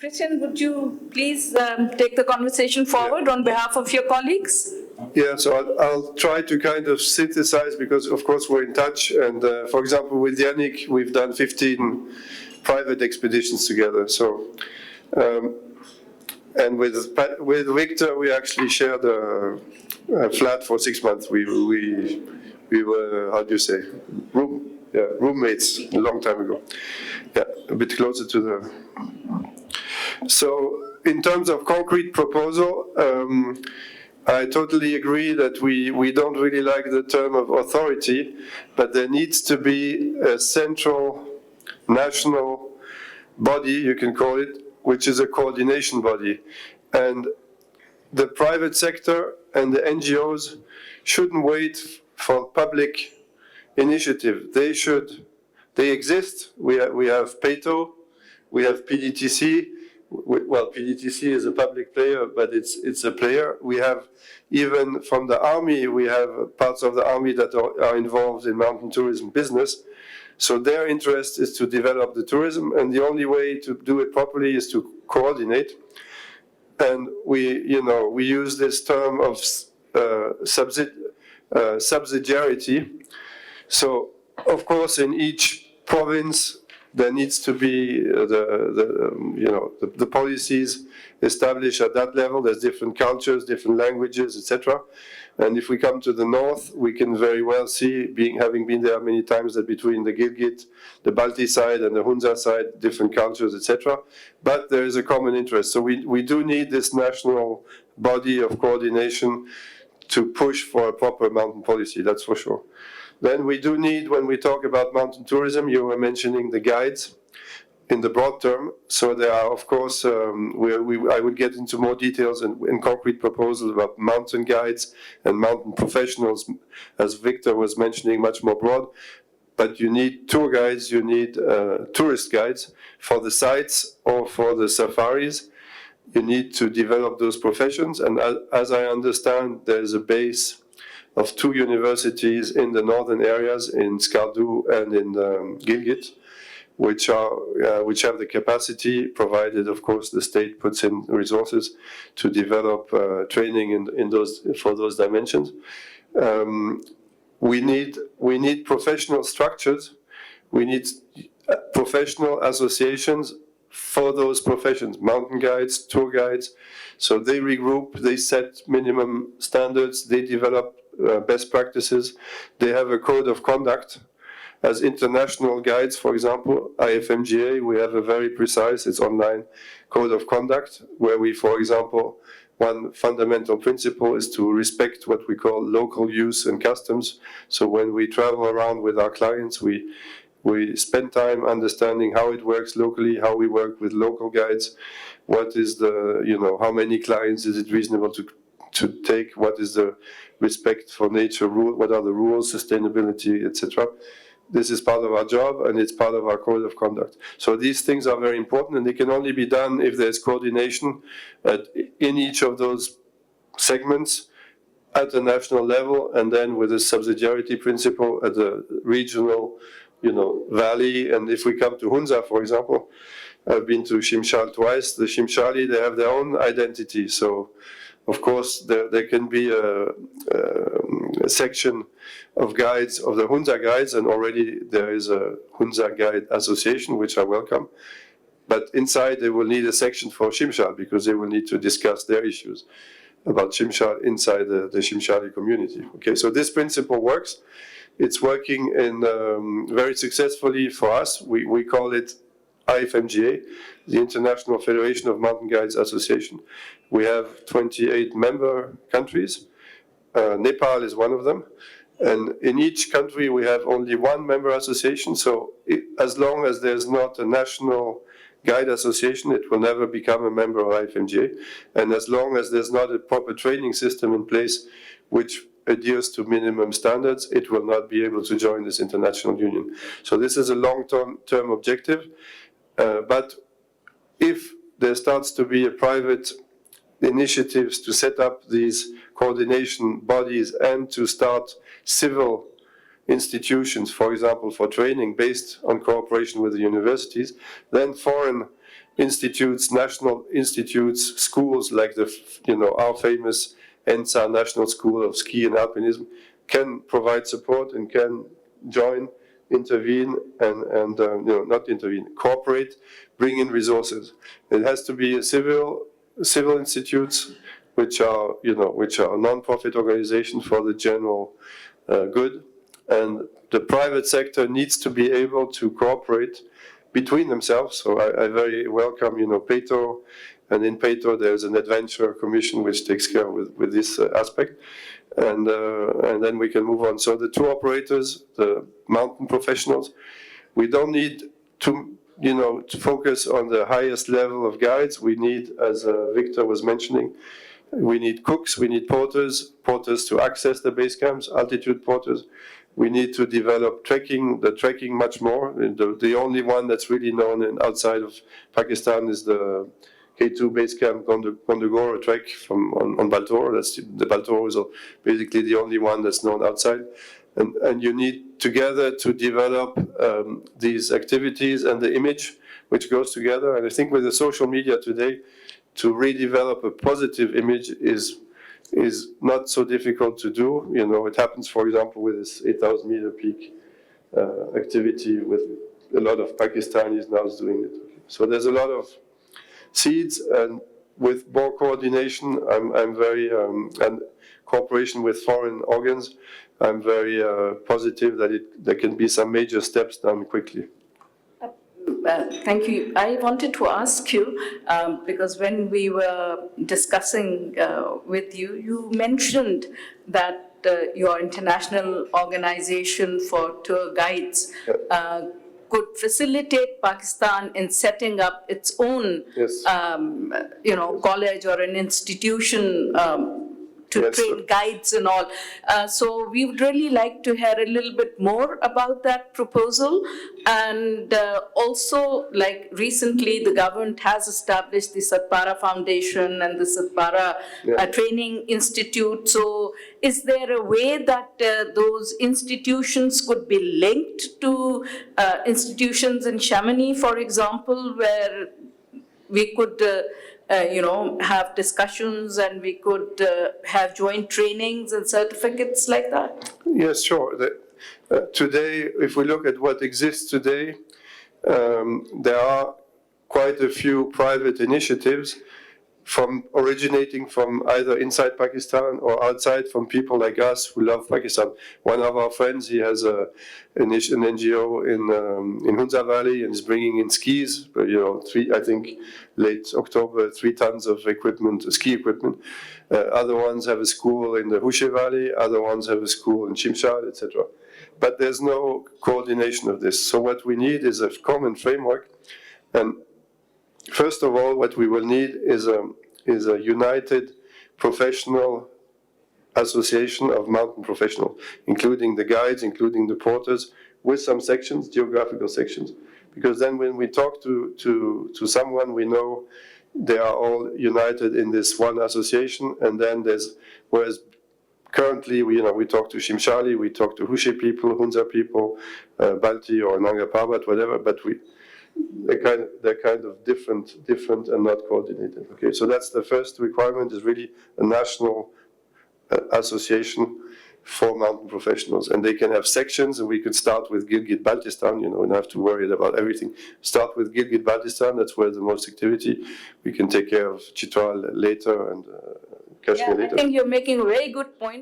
Christian, would you please take the conversation forward on behalf of your colleagues? Yeah, so I'll try to kind of synthesize, because of course we're in touch, and for example with Yannick we've done 15 private expeditions together. So and with Victor we actually shared a flat for 6 months. We were, how do you say, roommates a long time ago. Yeah, a bit closer to the. So in terms of concrete proposal, I totally agree that we don't really like the term of authority, but there needs to be a central national body, you can call it, which is a coordination body. And the private sector and the NGOs shouldn't wait for public initiative. They exist. We have PATO, we have PDTC. Well, PDTC is a public player, but it's a player. We have, even from the army, we have parts of the army that are involved in mountain tourism business. So their interest is to develop the tourism, and the only way to do it properly is to coordinate. And we use this term of subsidiarity. So, of course, in each province, there needs to be the policies established at that level. There's different cultures, different languages, etc. And if we come to the north, we can very well see, having been there many times, that between the Gilgit, the Balti side, and the Hunza side, different cultures, etc. But there is a common interest. So we do need this national body of coordination to push for a proper mountain policy, that's for sure. Then we do need, when we talk about mountain tourism, you were mentioning the guides in the broad term. So there are, of course, I will get into more details and concrete proposals about mountain guides and mountain professionals, as Victor was mentioning, much more broad. But you need tour guides, you need tourist guides for the sites or for the safaris. You need to develop those professions. And as I understand, there's a base of 2 universities in the northern areas, in Skardu and in Gilgit, which have the capacity, provided of course the state puts in resources, to develop training for those dimensions. We need professional structures. We need professional associations for those professions, mountain guides, tour guides. So they regroup, they set minimum standards, they develop best practices. They have a code of conduct. As international guides, for example, IFMGA, we have a very precise, it's online, code of conduct, where we, for example, one fundamental principle is to respect what we call local use and customs. So when we travel around with our clients, we spend time understanding how it works locally, how we work with local guides, what is the, how many clients is it reasonable to take, what is the respect for nature rule, what are the rules, sustainability, etc. This is part of our job, and it's part of our code of conduct. So these things are very important, and they can only be done if there's coordination in each of those segments at the national level, and then with a subsidiarity principle at the regional, valley. And if we come to Hunza, for example, I've been to Shimshal twice. The Shimshali, they have their own identity. So, of course, there can be a section of guides, of the Hunza guides, and already there is a Hunza Guide Association, which I welcome. But inside, they will need a section for Shimshal, because they will need to discuss their issues about Shimshal inside the Shimshali community. Okay, so this principle works. It's working very successfully for us. We call it IFMGA, the International Federation of Mountain Guides Association. We have 28 member countries. Nepal is one of them. And in each country, we have only one member association. So as long as there's not a national guide association, it will never become a member of IFMGA. And as long as there's not a proper training system in place which adheres to minimum standards, it will not be able to join this international union. So this is a long-term objective. But if there starts to be a private initiatives to set up these coordination bodies and to start civil institutions, for example, for training based on cooperation with the universities, then foreign institutes, national institutes, schools like our famous ENSA National School of Ski and Alpinism can provide support and can join, intervene, and not intervene, cooperate, bring in resources. It has to be a civil institutes, which are non-profit organizations for the general good, and the private sector needs to be able to cooperate between themselves. So I very welcome, PATO, and in PATO there's an adventure commission which takes care with this aspect, and then we can move on. So the tour operators, the mountain professionals, we don't need to focus on the highest level of guides. We need, as Victor was mentioning, we need cooks, we need porters to access the base camps, altitude porters. We need to develop the trekking much more. The only one that's really known outside of Pakistan is the K2 base camp Gondogoro trek on Baltoro. The Baltoro is basically the only one that's known outside. And you need together to develop these activities and the image which goes together. And I think with the social media today, to redevelop a positive image is not so difficult to do. It happens, for example, with this 8,000 meter peak activity with a lot of Pakistanis now doing it. So there's a lot of seeds, and with more coordination, I'm very, and cooperation with foreign organs, I'm very positive that there can be some major steps done quickly. Thank you. I wanted to ask you, because when we were discussing with you, you mentioned that your international organization for tour guides could facilitate Pakistan in setting up its own, Yes. College or an institution to Yes. train guides and all. So we would really like to hear a little bit more about that proposal. And also, like recently, the government has established the Satpara Foundation and the Satpara Training Institute. So is there a way that those institutions could be linked to institutions in Chamonix, for example, where we could have discussions and we could have joint trainings and certificates like that? Yes, sure. Today, if we look at what exists today, there are quite a few private initiatives originating from either inside Pakistan or outside, from people like us who love Pakistan. One of our friends, he has an NGO in Hunza Valley and is bringing in skis. I think late October, 3 tons of equipment, ski equipment. Other ones have a school in the Hushe Valley. Other ones have a school in Chimshad, etc. But there's no coordination of this. So what we need is a common framework. And first of all, what we will need is a united professional association of mountain professionals, including the guides, including the porters, with some sections, geographical sections. Because then when we talk to someone, we know they are all united in this one association. And then whereas currently we talk to Shimshali, we talk to Hushe people, Hunza people, Balti or Nanga Parbat, whatever, but they're kind of different and not coordinated. Okay, so that's the first requirement, is really a national association for mountain professionals, and they can have sections, and we could start with Gilgit-Baltistan, we don't have to worry about everything. Start with Gilgit-Baltistan, that's where the most activity. We can take care of Chitral later and Kashmir later. I think you're making a very good point.